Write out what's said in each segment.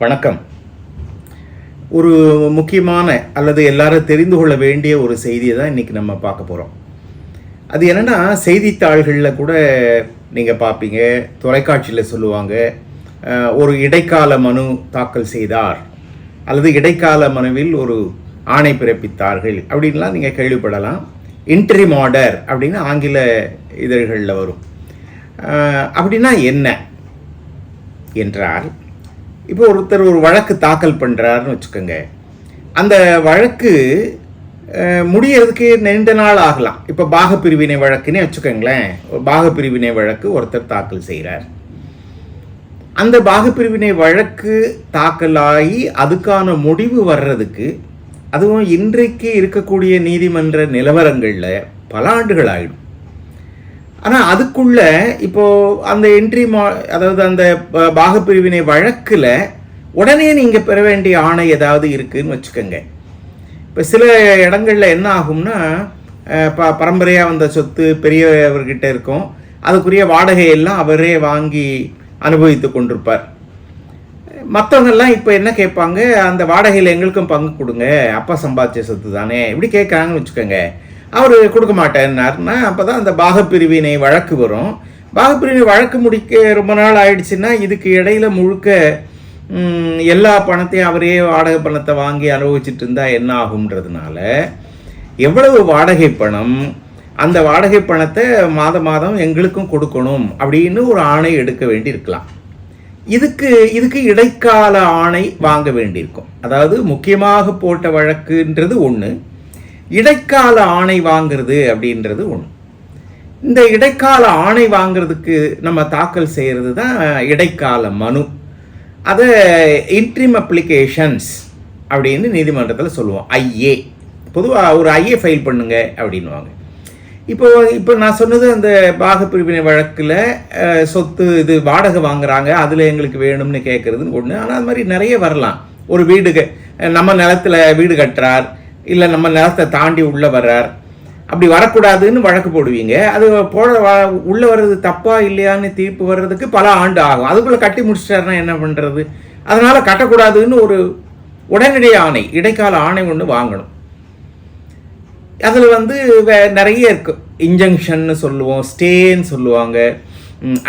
வணக்கம். ஒரு முக்கியமான அல்லது எல்லாரும் தெரிந்து கொள்ள வேண்டிய ஒரு செய்தியை தான் இன்றைக்கி நம்ம பார்க்க போகிறோம். அது என்னென்னா, செய்தித்தாள்களில் கூட நீங்கள் பார்ப்பீங்க, தொலைக்காட்சியில் சொல்லுவாங்க, ஒரு இடைக்கால மனு தாக்கல் செய்தார் அல்லது இடைக்கால மனுவில் ஒரு ஆணை பிறப்பித்தார்கள் அப்படின்லாம் நீங்கள் கேள்விப்படலாம். இன்டரிம் ஆர்டர் அப்படின்னு ஆங்கில இதழ்களில் வரும். அப்படின்னா என்ன என்றால், இப்போ ஒருத்தர் ஒரு வழக்கு தாக்கல் பண்ணுறாருன்னு வச்சுக்கோங்க. அந்த வழக்கு முடியறதுக்கு நீண்ட நாள் ஆகலாம். இப்போ பாகப்பிரிவினை வழக்குன்னே வச்சுக்கோங்களேன். பாகப்பிரிவினை வழக்கு ஒருத்தர் தாக்கல் செய்கிறார். அந்த பாகப்பிரிவினை வழக்கு தாக்கலாகி அதுக்கான முடிவு வர்றதுக்கு, அதுவும் இன்றைக்கு இருக்கக்கூடிய நீதிமன்ற நிலவரங்களில் பல ஆண்டுகள் ஆகிடும். ஆனால் அதுக்குள்ள இப்போது அந்த அதாவது அந்த பாகப்பிரிவினை வழக்கில் உடனே நீங்கள் பெற வேண்டிய ஆணை ஏதாவது இருக்குதுன்னு வச்சுக்கோங்க. இப்போ சில இடங்களில் என்ன ஆகும்னா, பரம்பரையாக வந்த சொத்து பெரியவர்கிட்ட இருக்கும், அதுக்குரிய வாடகையெல்லாம் அவரே வாங்கி அனுபவித்து கொண்டிருப்பார். மற்றவங்கெல்லாம் இப்போ என்ன கேட்பாங்க, அந்த வாடகையில் எங்களுக்கும் பங்கு கொடுங்க, அப்பா சம்பாதிச்ச சொத்து தானே, இப்படி கேட்குறாங்கன்னு வச்சுக்கோங்க. அவர் கொடுக்க மாட்டேன்னாருன்னா அப்போ தான் அந்த பாகப்பிரிவினை வழக்கு வரும். பாகப்பிரிவினை வழக்கு முடிக்க ரொம்ப நாள் ஆயிடுச்சுன்னா இதுக்கு இடையில முழுக்க எல்லா பணத்தையும் அவரே வாடகை பணத்தை வாங்கி அனுபவிச்சுட்டு இருந்தால் என்ன ஆகுன்றதுனால, எவ்வளவு வாடகை பணம், அந்த வாடகை பணத்தை மாதம் எங்களுக்கும் கொடுக்கணும் அப்படின்னு ஒரு ஆணை எடுக்க வேண்டி இருக்கலாம். இதுக்கு இடைக்கால ஆணை வாங்க வேண்டியிருக்கும். அதாவது முக்கியமாக போட்ட வழக்குன்றது ஒன்று, இடைக்கால ஆணை வாங்கிறது அப்படின்றது ஒன்று. இந்த இடைக்கால ஆணை வாங்கிறதுக்கு நம்ம தாக்கல் செய்கிறது தான் இடைக்கால மனு. அதை இன்ட்ரிம் அப்ளிகேஷன்ஸ் அப்படின்னு நீதிமன்றத்தில் சொல்லுவோம். ஐஏ, பொதுவாக ஒரு ஐஏ ஃபைல் பண்ணுங்க அப்படின்வாங்க. இப்போ நான் சொன்னது, அந்த பாகப்பிரிவினை வழக்கில் சொத்து இது வாடகை வாங்குறாங்க, அதில் எங்களுக்கு வேணும்னு கேட்குறதுன்னு ஒன்று. ஆனால் அது மாதிரி நிறைய வரலாம். ஒரு வீடு, நம்ம நிலத்தில் வீடு கட்டுறார், இல்லை நம்ம நிலத்தை தாண்டி உள்ளே வர்றார், அப்படி வரக்கூடாதுன்னு வழக்கு போடுவீங்க. அது உள்ளே வர்றது தப்பா இல்லையான்னு தீர்ப்பு வர்றதுக்கு பல ஆண்டு ஆகும். அதுக்குள்ளே கட்டி முடிச்சிட்டாருன்னா என்ன பண்ணுறது? அதனால் கட்டக்கூடாதுன்னு ஒரு உடனடி ஆணை, இடைக்கால ஆணை ஒன்று வாங்கணும். அதில் நிறைய இருக்கு. இன்ஜங்ஷன்னு சொல்லுவோம், ஸ்டேன்னு சொல்லுவாங்க,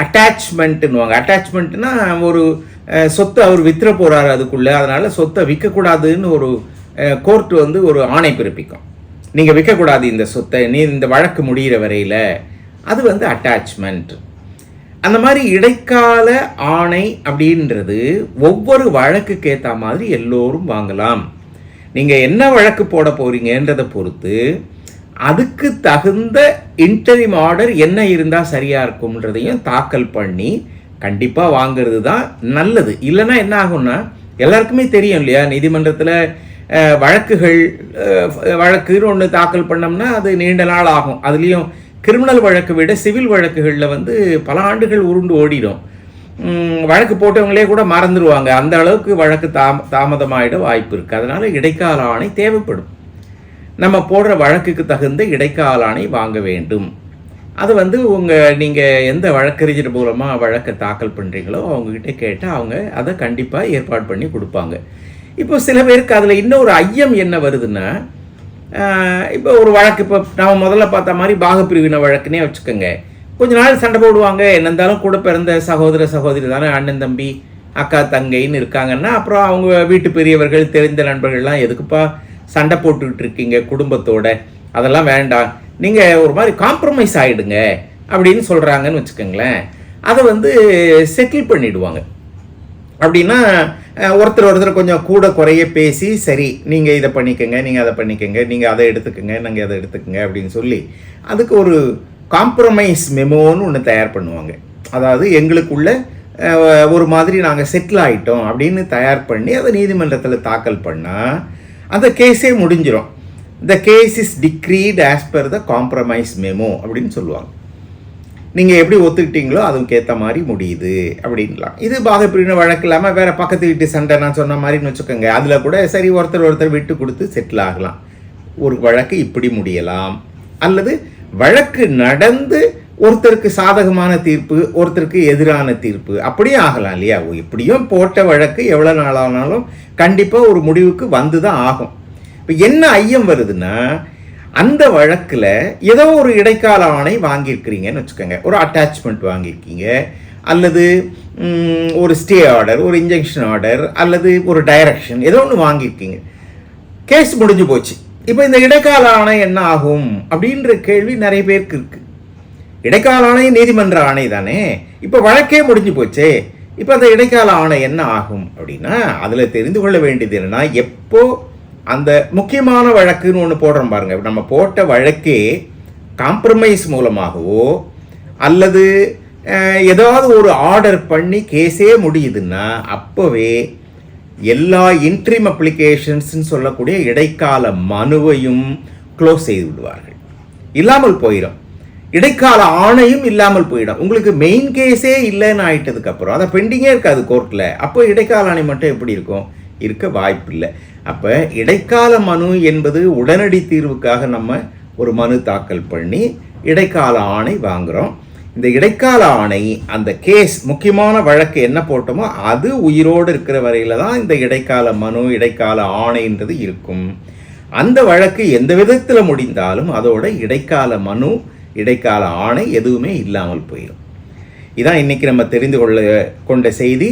அட்டாச்மெண்ட்டுன்னுவாங்க. அட்டாச்மெண்ட்னா ஒரு சொத்தை அவர் விற்ற போகிறாரு அதுக்குள்ளே, அதனால் சொத்தை விற்கக்கூடாதுன்னு ஒரு கோர்ட்டு ஒரு ஆணை பிறப்பிக்கும். நீங்கள் விற்கக்கூடாது இந்த சொத்தை, நீ இந்த வழக்கு முடிகிற வரையில். அது அட்டாச்மெண்ட். அந்த மாதிரி இடைக்கால ஆணை அப்படின்றது ஒவ்வொரு வழக்குக்கு ஏற்ற மாதிரி எல்லோரும் வாங்கலாம். நீங்கள் என்ன வழக்கு போட போகிறீங்கன்றதை பொறுத்து அதுக்கு தகுந்த இன்டரிம் ஆர்டர் என்ன இருந்தால் சரியாக இருக்கும்ன்றதையும் தாக்கல் பண்ணி கண்டிப்பாக வாங்கிறது தான் நல்லது. இல்லைன்னா என்ன ஆகும்னா, எல்லாருக்குமே தெரியும் இல்லையா, நீதிமன்றத்தில் வழக்குன்னு ஒன்று தாக்கல் பண்ணோம்னா அது நீண்ட நாள் ஆகும். அதுலேயும் கிரிமினல் வழக்கு விட சிவில் வழக்குகளில் பல ஆண்டுகள் உருண்டு ஓடிடும். வழக்கு போட்டவங்களே கூட மறந்துடுவாங்க. அந்த அளவுக்கு வழக்கு தாமதமாயிட வாய்ப்பு இருக்குது. அதனால் இடைக்கால ஆணை தேவைப்படும். நம்ம போடுற வழக்குக்கு தகுந்த இடைக்கால ஆணை வாங்க வேண்டும். அது நீங்கள் எந்த வழக்கறிஞர் மூலமாக வழக்கை தாக்கல் பண்ணுறீங்களோ அவங்கக்கிட்ட கேட்டால் அவங்க அதை கண்டிப்பாக ஏற்பாடு பண்ணி கொடுப்பாங்க. இப்போ சில பேருக்கு அதில் இன்னொரு ஐயம் என்ன வருதுன்னா, இப்போ ஒரு வழக்கு, இப்போ நம்ம முதல்ல பார்த்த மாதிரி பாகப்பிரிவினை வழக்குன்னே வச்சுக்கோங்க. கொஞ்ச நாள் சண்டை போடுவாங்க. என்ன இருந்தாலும் கூட பிறந்த சகோதரி தானே, அண்ணன் தம்பி அக்கா தங்கைன்னு இருக்காங்கன்னா, அப்புறம் அவங்க வீட்டு பெரியவர்கள் தெரிந்த நண்பர்கள்லாம் எதுக்குப்பா சண்டை போட்டுக்கிட்டு இருக்கீங்க குடும்பத்தோட, அதெல்லாம் வேண்டாம், நீங்கள் ஒரு மாதிரி காம்ப்ரமைஸ் ஆகிடுங்க அப்படின்னு சொல்கிறாங்கன்னு வச்சுக்கோங்களேன். அதை செட்டில் பண்ணிவிடுவாங்க. அப்படின்னா ஒருத்தர் கொஞ்சம் கூட குறைய பேசி, சரி நீங்கள் இதை பண்ணிக்கங்க, நீங்கள் அதை பண்ணிக்கங்க, நீங்கள் அதை எடுத்துக்கங்க, நாங்கள் அதை எடுத்துக்கங்க அப்படின்னு சொல்லி அதுக்கு ஒரு காம்ப்ரமைஸ் மெமோன்னு ஒன்று தயார் பண்ணுவாங்க. அதாவது எங்களுக்குள்ள ஒரு மாதிரி நாங்கள் செட்டில் ஆகிட்டோம் அப்படின்னு தயார் பண்ணி அதை நீதிமன்றத்தில் தாக்கல் பண்ணால் அந்த கேஸே முடிஞ்சிடும். The case is decreed as per the compromise memo அப்படின்னு சொல்லுவாங்க. நீங்கள் எப்படி ஒத்துக்கிட்டீங்களோ அதுக்கு ஏற்ற மாதிரி முடியுது அப்படின்லாம். இது பாகப்பிரிவினை வழக்கு இல்லாமல் வேறு பக்கத்து வீட்டு சண்டை நான் சொன்ன மாதிரின்னு வச்சுக்கோங்க. அதில் கூட சரி ஒருத்தர் விட்டு கொடுத்து செட்டில் ஆகலாம். ஒரு வழக்கு இப்படி முடியலாம். அல்லது வழக்கு நடந்து ஒருத்தருக்கு சாதகமான தீர்ப்பு, ஒருத்தருக்கு எதிரான தீர்ப்பு, அப்படியே ஆகலாம் இல்லையா? எப்படியும் போட்ட வழக்கு எவ்வளோ நாளானாலும் கண்டிப்பாக ஒரு முடிவுக்கு வந்து தான் ஆகும். இப்போ என்ன ஐயம் வருதுன்னா, அந்த வழக்கில் ஏதோ ஒரு இடைக்கால ஆணை வாங்கியிருக்கிறீங்கன்னு வச்சுக்கோங்க. ஒரு அட்டாச்மெண்ட் வாங்கியிருக்கீங்க, அல்லது ஒரு ஸ்டே ஆர்டர், ஒரு இன்ஜெக்ஷன் ஆர்டர், அல்லது ஒரு டைரக்ஷன், ஏதோ ஒன்று வாங்கியிருக்கீங்க. கேஸ் முடிஞ்சு போச்சு. இப்போ இந்த இடைக்கால ஆணை என்ன ஆகும் அப்படின்ற கேள்வி நிறைய பேருக்கு இருக்கு. இடைக்கால ஆணை நீதிமன்ற ஆணை தானே, இப்போ வழக்கே முடிஞ்சு போச்சே, இப்போ அந்த இடைக்கால ஆணை என்ன ஆகும் அப்படின்னா, அதில் தெரிந்து கொள்ள வேண்டியது என்னன்னா, எப்போ அந்த முக்கியமான வழக்குன்னு ஒன்று போடுறோம் பாருங்க, நம்ம போட்ட வழக்கே காம்ப்ரமைஸ் மூலமாகவோ அல்லது ஏதாவது ஒரு ஆர்டர் பண்ணி கேஸே முடியுதுன்னா, அப்போவே எல்லா இன்ட்ரீம் அப்ளிகேஷன்ஸ்ன்னு சொல்லக்கூடிய இடைக்கால மனுவையும் க்ளோஸ் செய்து விடுவார்கள், இல்லாமல் போயிடும். இடைக்கால ஆணையும் இல்லாமல் போயிடும். உங்களுக்கு மெயின் கேஸே இல்லைன்னு ஆயிட்டதுக்கப்புறம் அதை பெண்டிங்கே இருக்காது கோர்ட்டில். அப்போ இடைக்கால ஆணை மட்டும் எப்படி இருக்கும்? இருக்க வாய்ப்பு இல்லை. அப்போ இடைக்கால மனு என்பது உடனடி தீர்வுக்காக நம்ம ஒரு மனு தாக்கல் பண்ணி இடைக்கால ஆணை வாங்குகிறோம். இந்த இடைக்கால ஆணை அந்த கேஸ் முக்கியமான வழக்கு என்ன போட்டோமோ அது உயிரோடு இருக்கிற வரையில தான் இந்த இடைக்கால மனு, இடைக்கால ஆணைன்றது இருக்கும். அந்த வழக்கு எந்த விதத்தில் முடிந்தாலும் அதோட இடைக்கால மனு, இடைக்கால ஆணை எதுவுமே இல்லாமல் போயிடும். இதான் இன்னைக்கு நம்ம தெரிந்து கொண்ட செய்தி.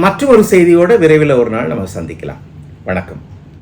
மற்றொரு செய்தியோட விரைவில் ஒரு நாள் நம்ம சந்திக்கலாம். வணக்கம்.